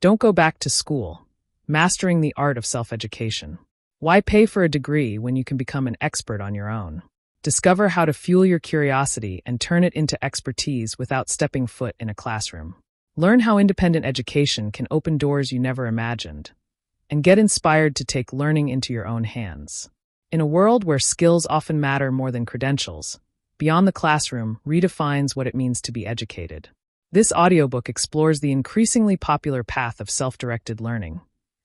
Don't go back to school. Mastering the art of self-education. Why pay for a degree when you can become an expert on your own? Discover how to fuel your curiosity and turn it into expertise without stepping foot in a classroom. Learn how independent education can open doors you never imagined. And get inspired to take learning into your own hands. In a world where skills often matter more than credentials, Beyond the Classroom redefines what it means to be educated. This audiobook explores the increasingly popular path of self-directed learning,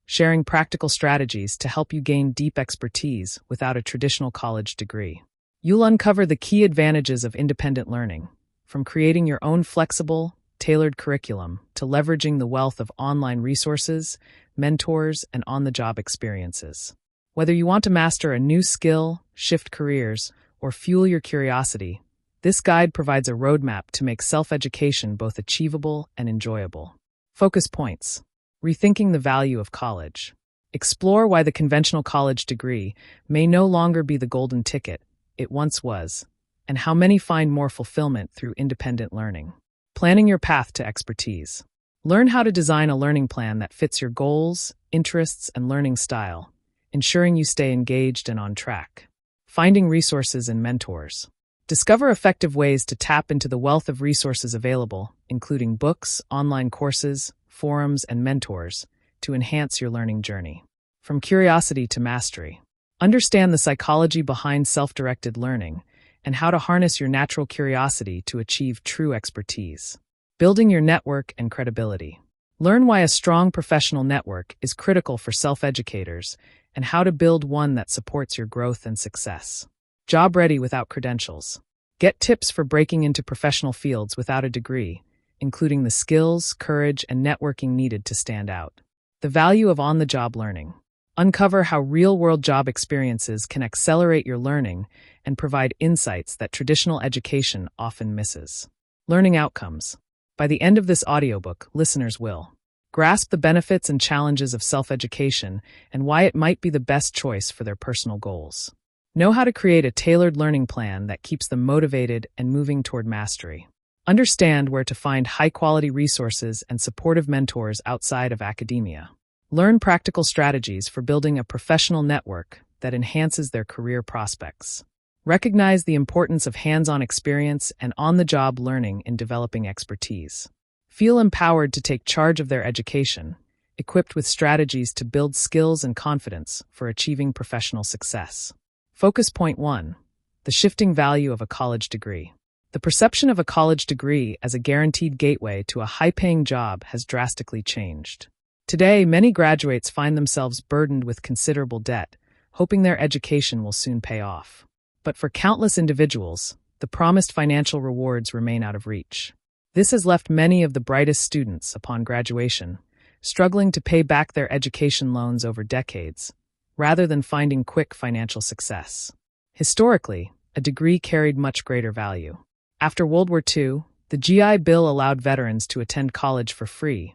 sharing practical strategies to help you gain deep expertise without a traditional college degree. You'll uncover the key advantages of independent learning, from creating your own flexible, tailored curriculum to leveraging the wealth of online resources, mentors, and on-the-job experiences. Whether you want to master a new skill, shift careers, or fuel your curiosity, this guide provides a roadmap to make self-education both achievable and enjoyable. Focus points. Rethinking the value of college. Explore why the conventional college degree may no longer be the golden ticket it once was, and how many find more fulfillment through independent learning. Planning your path to expertise. Learn how to design a learning plan that fits your goals, interests, and learning style, ensuring you stay engaged and on track. Finding resources and mentors. Discover effective ways to tap into the wealth of resources available, including books, online courses, forums, and mentors, to enhance your learning journey. From curiosity to mastery. Understand the psychology behind self-directed learning and how to harness your natural curiosity to achieve true expertise. Building your network and credibility. Learn why a strong professional network is critical for self-educators and how to build one that supports your growth and success. Job ready without credentials. Get tips for breaking into professional fields without a degree, including the skills, courage, and networking needed to stand out. The value of on-the-job learning. Uncover how real-world job experiences can accelerate your learning and provide insights that traditional education often misses. Learning outcomes. By the end of this audiobook, listeners will grasp the benefits and challenges of self-education and why it might be the best choice for their personal goals. Know how to create a tailored learning plan that keeps them motivated and moving toward mastery. Understand where to find high-quality resources and supportive mentors outside of academia. Learn practical strategies for building a professional network that enhances their career prospects. Recognize the importance of hands-on experience and on-the-job learning in developing expertise. Feel empowered to take charge of their education, equipped with strategies to build skills and confidence for achieving professional success. Focus point 1. The shifting value of a college degree. The perception of a college degree as a guaranteed gateway to a high-paying job has drastically changed. Today, many graduates find themselves burdened with considerable debt, hoping their education will soon pay off. But for countless individuals, the promised financial rewards remain out of reach. This has left many of the brightest students, upon graduation, struggling to pay back their education loans over decades, rather than finding quick financial success. Historically, a degree carried much greater value. After World War II, the GI Bill allowed veterans to attend college for free,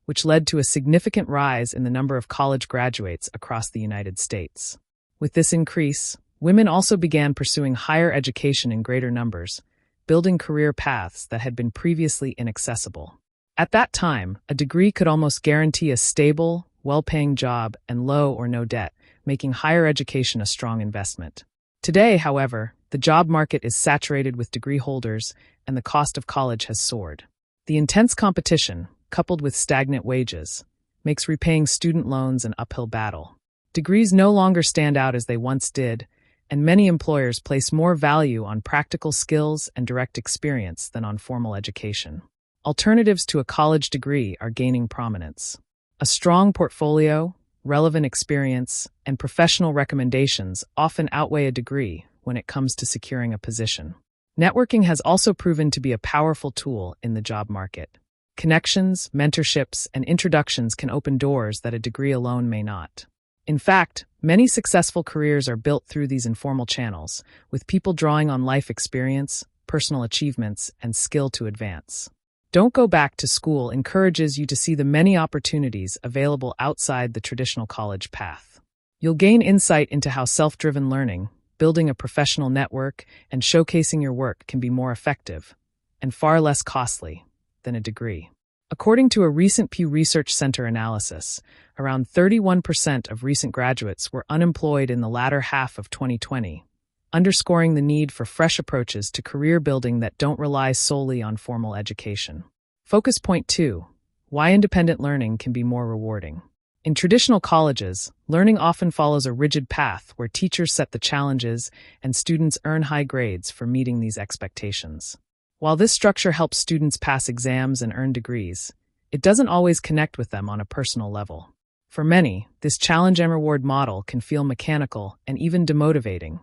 which led to a significant rise in the number of college graduates across the United States. With this increase, women also began pursuing higher education in greater numbers, building career paths that had been previously inaccessible. At that time, a degree could almost guarantee a stable, well-paying job and low or no debt, making higher education a strong investment. Today, however, the job market is saturated with degree holders and the cost of college has soared. The intense competition, coupled with stagnant wages, makes repaying student loans an uphill battle. Degrees no longer stand out as they once did, and many employers place more value on practical skills and direct experience than on formal education. Alternatives to a college degree are gaining prominence. A strong portfolio, relevant experience, and professional recommendations often outweigh a degree when it comes to securing a position. Networking has also proven to be a powerful tool in the job market. Connections, mentorships, and introductions can open doors that a degree alone may not. In fact, many successful careers are built through these informal channels, with people drawing on life experience, personal achievements, and skill to advance. Don't Go Back to School encourages you to see the many opportunities available outside the traditional college path. You'll gain insight into how self-driven learning, building a professional network, and showcasing your work can be more effective and far less costly than a degree. According to a recent Pew Research Center analysis, around 31% of recent graduates were unemployed in the latter half of 2020, underscoring the need for fresh approaches to career building that don't rely solely on formal education. Focus point 2. Why independent learning can be more rewarding. In traditional colleges, learning often follows a rigid path where teachers set the challenges and students earn high grades for meeting these expectations. While this structure helps students pass exams and earn degrees, it doesn't always connect with them on a personal level. For many, this challenge and reward model can feel mechanical and even demotivating,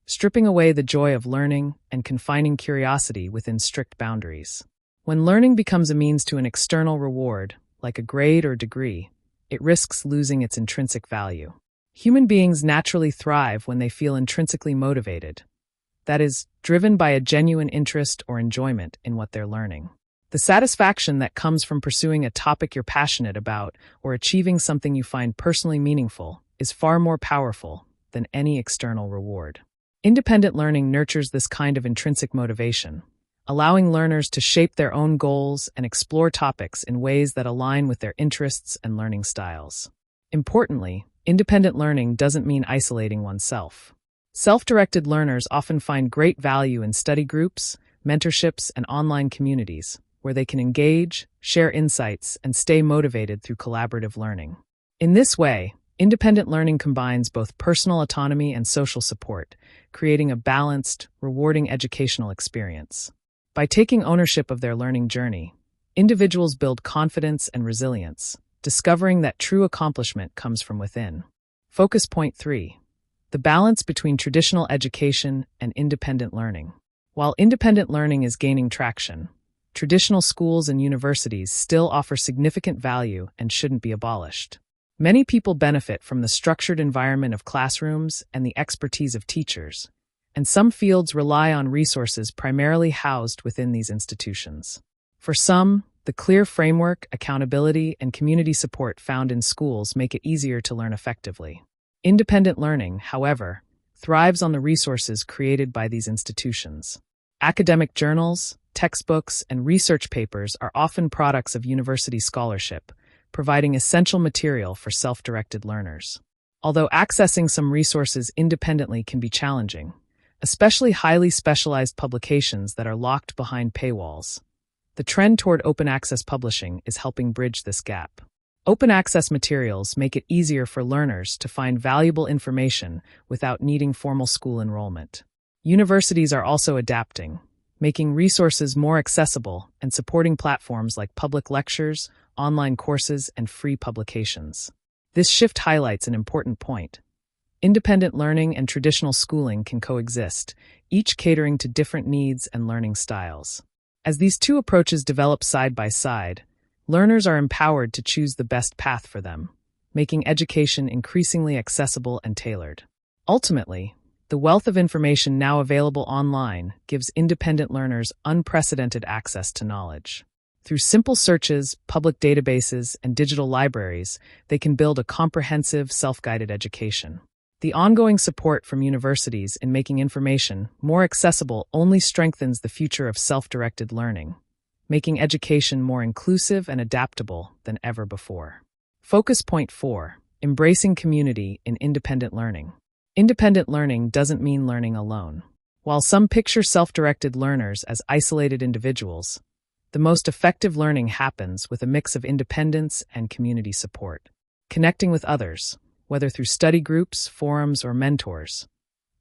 stripping away the joy of learning and confining curiosity within strict boundaries. When learning becomes a means to an external reward, like a grade or degree, it risks losing its intrinsic value. Human beings naturally thrive when they feel intrinsically motivated, that is, driven by a genuine interest or enjoyment in what they're learning. The satisfaction that comes from pursuing a topic you're passionate about or achieving something you find personally meaningful is far more powerful than any external reward. Independent learning nurtures this kind of intrinsic motivation, allowing learners to shape their own goals and explore topics in ways that align with their interests and learning styles. Importantly, independent learning doesn't mean isolating oneself. Self-directed learners often find great value in study groups, mentorships, and online communities, where they can engage, share insights, and stay motivated through collaborative learning. In this way, independent learning combines both personal autonomy and social support, creating a balanced, rewarding educational experience. By taking ownership of their learning journey, individuals build confidence and resilience, discovering that true accomplishment comes from within. Focus point 3. The balance between traditional education and independent learning. While independent learning is gaining traction, traditional schools and universities still offer significant value and shouldn't be abolished. Many people benefit from the structured environment of classrooms and the expertise of teachers, and some fields rely on resources primarily housed within these institutions. For some, the clear framework, accountability, and community support found in schools make it easier to learn effectively. Independent learning, however, thrives on the resources created by these institutions. Academic journals, textbooks, and research papers are often products of university scholarship, providing essential material for self-directed learners. Although accessing some resources independently can be challenging, especially highly specialized publications that are locked behind paywalls, the trend toward open access publishing is helping bridge this gap. Open access materials make it easier for learners to find valuable information without needing formal school enrollment. Universities are also adapting, making resources more accessible and supporting platforms like public lectures, online courses, and free publications. This shift highlights an important point. Independent learning and traditional schooling can coexist, each catering to different needs and learning styles. As these two approaches develop side by side, learners are empowered to choose the best path for them, making education increasingly accessible and tailored. Ultimately, the wealth of information now available online gives independent learners unprecedented access to knowledge. Through simple searches, public databases, and digital libraries, they can build a comprehensive, self-guided education. The ongoing support from universities in making information more accessible only strengthens the future of self-directed learning, making education more inclusive and adaptable than ever before. Focus point 4. Embracing community in independent learning. Independent learning doesn't mean learning alone. While some picture self-directed learners as isolated individuals, the most effective learning happens with a mix of independence and community support. Connecting with others, whether through study groups, forums, or mentors,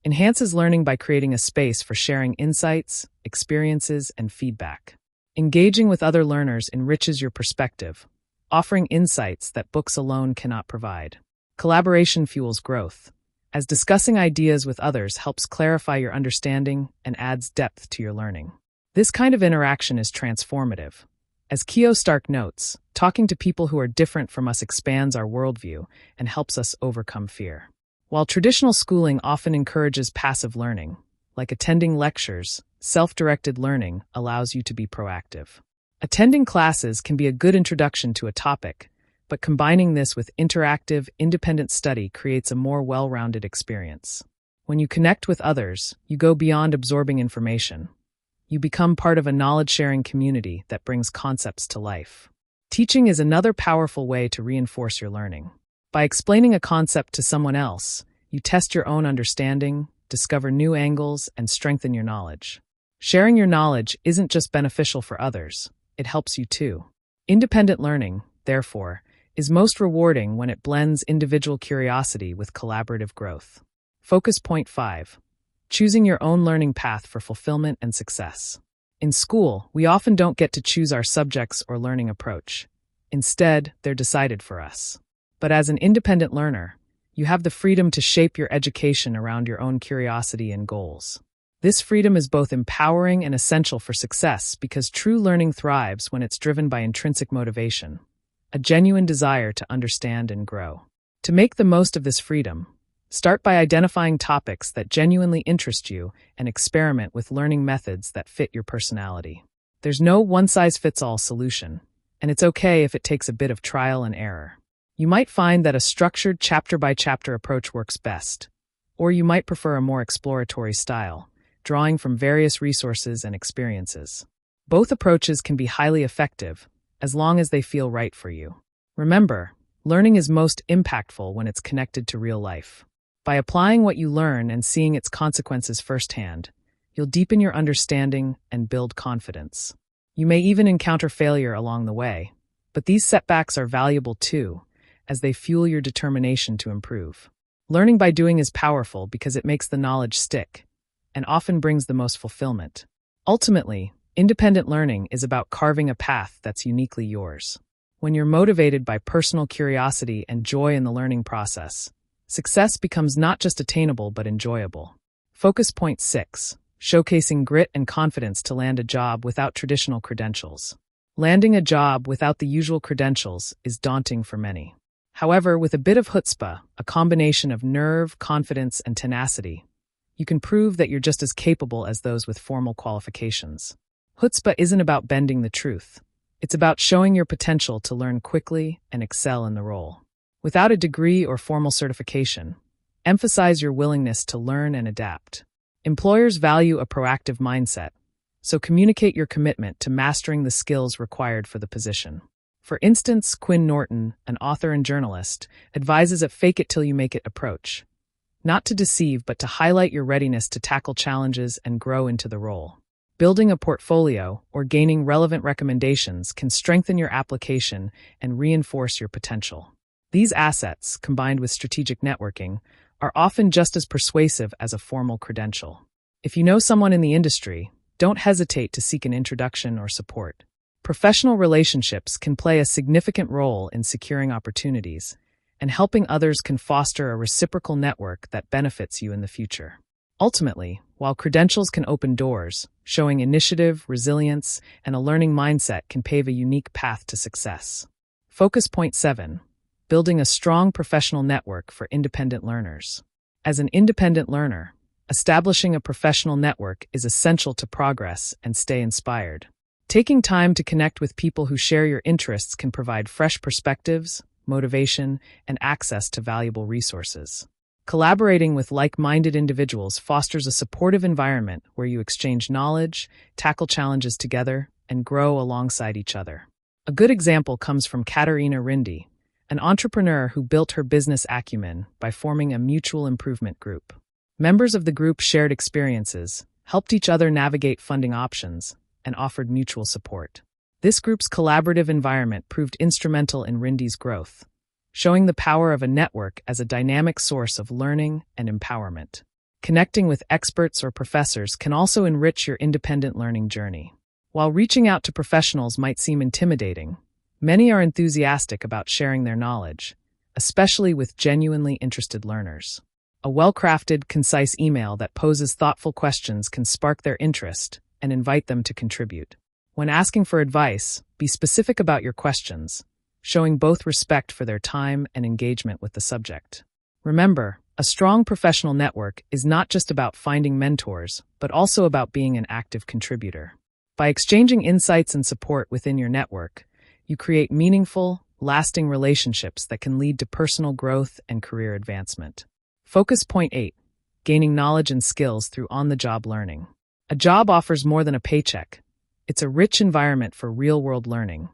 enhances learning by creating a space for sharing insights, experiences, and feedback. Engaging with other learners enriches your perspective, offering insights that books alone cannot provide. Collaboration fuels growth, as discussing ideas with others helps clarify your understanding and adds depth to your learning. This kind of interaction is transformative. As Kio Stark notes, talking to people who are different from us expands our worldview and helps us overcome fear. While traditional schooling often encourages passive learning, like attending lectures, self-directed learning allows you to be proactive. Attending classes can be a good introduction to a topic, but combining this with interactive, independent study creates a more well-rounded experience. When you connect with others, you go beyond absorbing information. You become part of a knowledge-sharing community that brings concepts to life. Teaching is another powerful way to reinforce your learning. By explaining a concept to someone else, you test your own understanding, discover new angles, and strengthen your knowledge. Sharing your knowledge isn't just beneficial for others, it helps you too. Independent learning, therefore, is most rewarding when it blends individual curiosity with collaborative growth. Focus point 5. Choosing your own learning path for fulfillment and success. In school, we often don't get to choose our subjects or learning approach. Instead, they're decided for us. But as an independent learner, you have the freedom to shape your education around your own curiosity and goals. This freedom is both empowering and essential for success because true learning thrives when it's driven by intrinsic motivation, a genuine desire to understand and grow. To make the most of this freedom, start by identifying topics that genuinely interest you and experiment with learning methods that fit your personality. There's no one-size-fits-all solution, and it's okay if it takes a bit of trial and error. You might find that a structured chapter-by-chapter approach works best, or you might prefer a more exploratory style, drawing from various resources and experiences. Both approaches can be highly effective, as long as they feel right for you. Remember, learning is most impactful when it's connected to real life. By applying what you learn and seeing its consequences firsthand, you'll deepen your understanding and build confidence. You may even encounter failure along the way, but these setbacks are valuable too, as they fuel your determination to improve. Learning by doing is powerful because it makes the knowledge stick, and often brings the most fulfillment. Ultimately, independent learning is about carving a path that's uniquely yours. When you're motivated by personal curiosity and joy in the learning process, success becomes not just attainable but enjoyable. Focus point 6. Showcasing grit and confidence to land a job without traditional credentials. Landing a job without the usual credentials is daunting for many. However, with a bit of chutzpah, a combination of nerve, confidence, and tenacity, you can prove that you're just as capable as those with formal qualifications. Chutzpah isn't about bending the truth. It's about showing your potential to learn quickly and excel in the role. Without a degree or formal certification, emphasize your willingness to learn and adapt. Employers value a proactive mindset, so communicate your commitment to mastering the skills required for the position. For instance, Quinn Norton, an author and journalist, advises a fake-it-till-you-make-it approach, not to deceive but to highlight your readiness to tackle challenges and grow into the role. Building a portfolio or gaining relevant recommendations can strengthen your application and reinforce your potential. These assets, combined with strategic networking, are often just as persuasive as a formal credential. If you know someone in the industry, don't hesitate to seek an introduction or support. Professional relationships can play a significant role in securing opportunities, and helping others can foster a reciprocal network that benefits you in the future. Ultimately, while credentials can open doors, showing initiative, resilience, and a learning mindset can pave a unique path to success. Focus point 7. Building a strong professional network for independent learners. As an independent learner, establishing a professional network is essential to progress and stay inspired. Taking time to connect with people who share your interests can provide fresh perspectives, motivation, and access to valuable resources. Collaborating with like-minded individuals fosters a supportive environment where you exchange knowledge, tackle challenges together, and grow alongside each other. A good example comes from Katerina Rindy, an entrepreneur who built her business acumen by forming a mutual improvement group. Members of the group shared experiences, helped each other navigate funding options, and offered mutual support. This group's collaborative environment proved instrumental in Rindy's growth, showing the power of a network as a dynamic source of learning and empowerment. Connecting with experts or professors can also enrich your independent learning journey. While reaching out to professionals might seem intimidating, many are enthusiastic about sharing their knowledge, especially with genuinely interested learners. A well-crafted, concise email that poses thoughtful questions can spark their interest and invite them to contribute. When asking for advice, be specific about your questions, showing both respect for their time and engagement with the subject. Remember, a strong professional network is not just about finding mentors, but also about being an active contributor. By exchanging insights and support within your network, you create meaningful, lasting relationships that can lead to personal growth and career advancement. Focus point 8. Gaining knowledge and skills through on-the-job learning. A job offers more than a paycheck. It's a rich environment for real-world learning,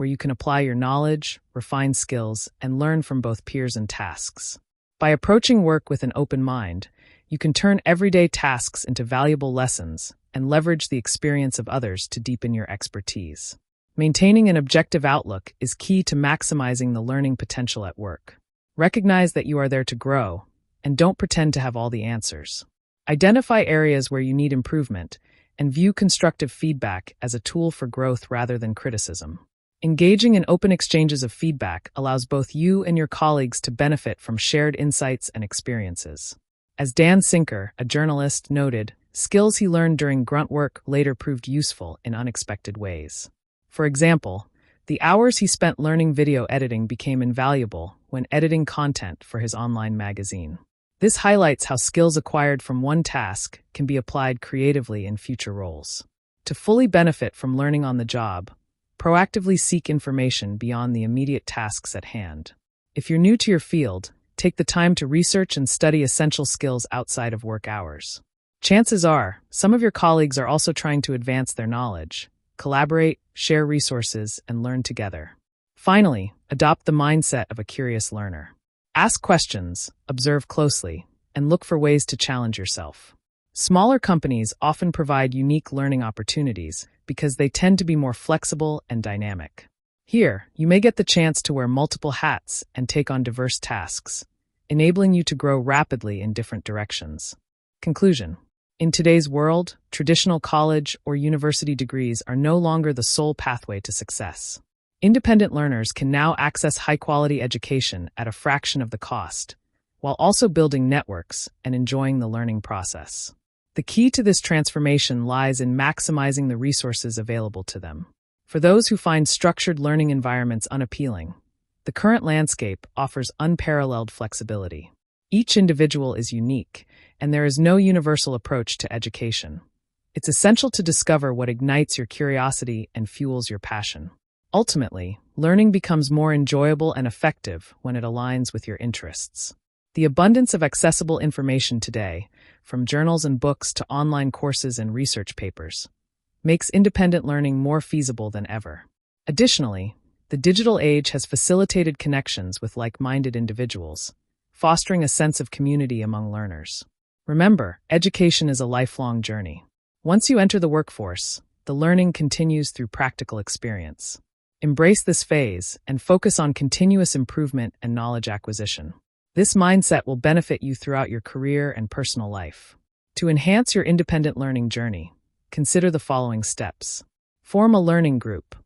where you can apply your knowledge, refine skills, and learn from both peers and tasks. By approaching work with an open mind, you can turn everyday tasks into valuable lessons and leverage the experience of others to deepen your expertise. Maintaining an objective outlook is key to maximizing the learning potential at work. Recognize that you are there to grow, and don't pretend to have all the answers. Identify areas where you need improvement, and view constructive feedback as a tool for growth rather than criticism. Engaging in open exchanges of feedback allows both you and your colleagues to benefit from shared insights and experiences. As Dan Sinker, a journalist, noted, skills he learned during grunt work later proved useful in unexpected ways. For example, the hours he spent learning video editing became invaluable when editing content for his online magazine. This highlights how skills acquired from one task can be applied creatively in future roles. To fully benefit from learning on the job, proactively seek information beyond the immediate tasks at hand. If you're new to your field, take the time to research and study essential skills outside of work hours. Chances are, some of your colleagues are also trying to advance their knowledge. Collaborate, share resources, and learn together. Finally, adopt the mindset of a curious learner. Ask questions, observe closely, and look for ways to challenge yourself. Smaller companies often provide unique learning opportunities because they tend to be more flexible and dynamic. Here, you may get the chance to wear multiple hats and take on diverse tasks, enabling you to grow rapidly in different directions. Conclusion. In today's world, traditional college or university degrees are no longer the sole pathway to success. Independent learners can now access high-quality education at a fraction of the cost, while also building networks and enjoying the learning process. The key to this transformation lies in maximizing the resources available to them. For those who find structured learning environments unappealing, the current landscape offers unparalleled flexibility. Each individual is unique, and there is no universal approach to education. It's essential to discover what ignites your curiosity and fuels your passion. Ultimately, learning becomes more enjoyable and effective when it aligns with your interests. The abundance of accessible information today, from journals and books to online courses and research papers, makes independent learning more feasible than ever. Additionally, the digital age has facilitated connections with like-minded individuals, fostering a sense of community among learners. Remember, education is a lifelong journey. Once you enter the workforce, the learning continues through practical experience. Embrace this phase and focus on continuous improvement and knowledge acquisition. This mindset will benefit you throughout your career and personal life. To enhance your independent learning journey, consider the following steps. Form a learning group.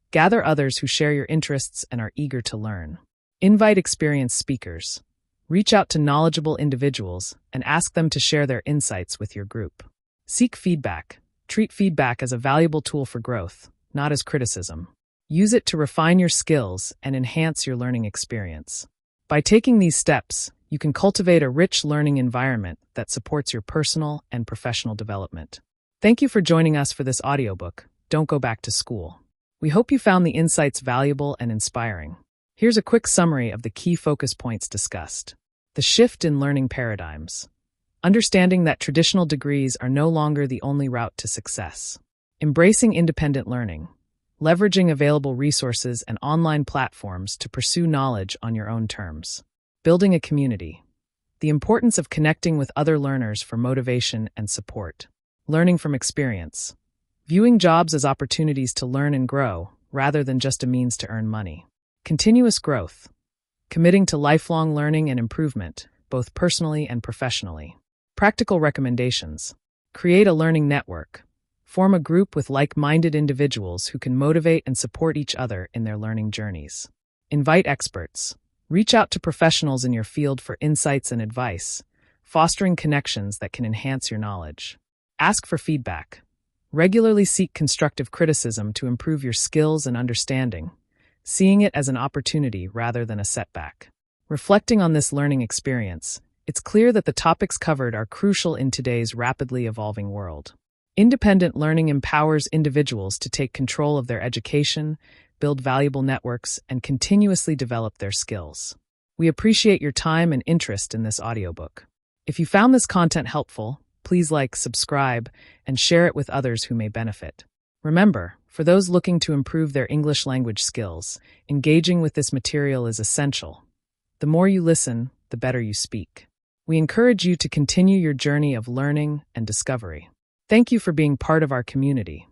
Gather others who share your interests and are eager to learn. Invite experienced speakers. Reach out to knowledgeable individuals and ask them to share their insights with your group. Seek feedback. Treat feedback as a valuable tool for growth, not as criticism. Use it to refine your skills and enhance your learning experience. By taking these steps, you can cultivate a rich learning environment that supports your personal and professional development. Thank you for joining us for this audiobook, Don't Go Back to School. We hope you found the insights valuable and inspiring. Here's a quick summary of the key focus points discussed. The shift in learning paradigms. Understanding that traditional degrees are no longer the only route to success. Embracing independent learning. Leveraging available resources and online platforms to pursue knowledge on your own terms. Building a community. The importance of connecting with other learners for motivation and support. Learning from experience. Viewing jobs as opportunities to learn and grow, rather than just a means to earn money. Continuous growth. Committing to lifelong learning and improvement, both personally and professionally. Practical recommendations. Create a learning network. Form a group with like-minded individuals who can motivate and support each other in their learning journeys. Invite experts. Reach out to professionals in your field for insights and advice, fostering connections that can enhance your knowledge. Ask for feedback. Regularly seek constructive criticism to improve your skills and understanding, seeing it as an opportunity rather than a setback. Reflecting on this learning experience, it's clear that the topics covered are crucial in today's rapidly evolving world. Independent learning empowers individuals to take control of their education, build valuable networks, and continuously develop their skills. We appreciate your time and interest in this audiobook. If you found this content helpful, please like, subscribe, and share it with others who may benefit. Remember, For those looking to improve their English language skills, engaging with this material is essential. The more you listen, the better you speak. We encourage you to continue your journey of learning and discovery. Thank you for being part of our community.